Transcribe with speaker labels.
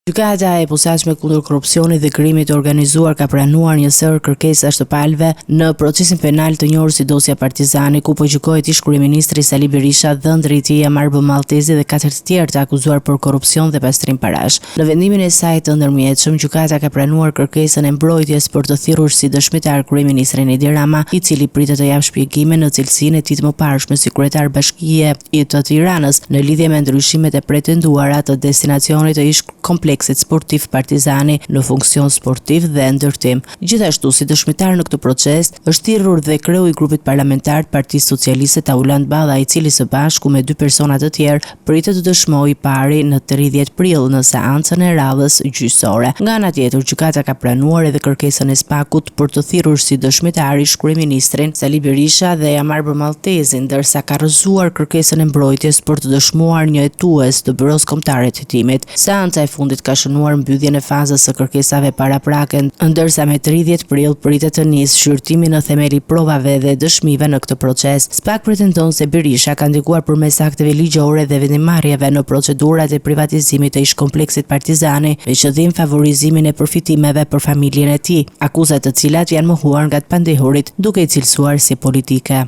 Speaker 1: Gjykata e posaçme kundër korrupsionit dhe krimit të organizuar ka pranuar një sër kërkesash të palëve në procesin penal të njohur si dosja Partizani, ku po gjykohet ish kryeministri Sali Berisha, dhëndri i tij Amar Maltezi dhe 4 të tjerë të akuzuar për korrupsion dhe pastrim parash. Në vendimin e saj të ndërmjetshëm, gjykata ka pranuar kërkesën e mbrojtjes për të thirrur si dëshmitar kryeministrin Edi Rama, i cili pritet të japë shpjegime në cilësinë e tij të mëparshme si kryetar bashkie i të Tiranës në lidhje me ndryshimet e pretenduara të destinacionit të ish kompleksit sportiv Partizani në funksion sportiv dhe ndërtim. Gjithashtu, si dëshmitar në këtë proces, është thirrur dhe kreu i grupit parlamentar të Partisë Socialiste Tauland Balla, i cili së bashku me 2 persona të tjerë pritet të dëshmojë pari në 30 prill në seancën e radhës gjyqësore. Nga ana tjetër, gjykata ka pranuar edhe kërkesën e SPAK-ut për të thirrur si dëshmitar ish kryeministrin Sali Berisha dhe Amar Maltezi, ndërsa ka rrëzuar kërkesën e mbrojtjes për të dëshmuar një hetues të Byros Kombëtare të Hetimit. Seanca e fundit ka shënuar mbylljen e fazës së kërkesave paraprake, ndërsa me 30 prill pritet të nisë shqyrtimi në themeli provave dhe dëshmive në këtë proces. SPAK pretendon se Berisha ka ndikuar përmes akteve ligjore dhe vendimarrjeve në procedurat e privatizimit të ish kompleksit Partizani, me qëllim favorizimin e përfitimeve për familjen e tij, akuzat të cilat janë mohuar nga të pandehurit duke i cilësuar si politike.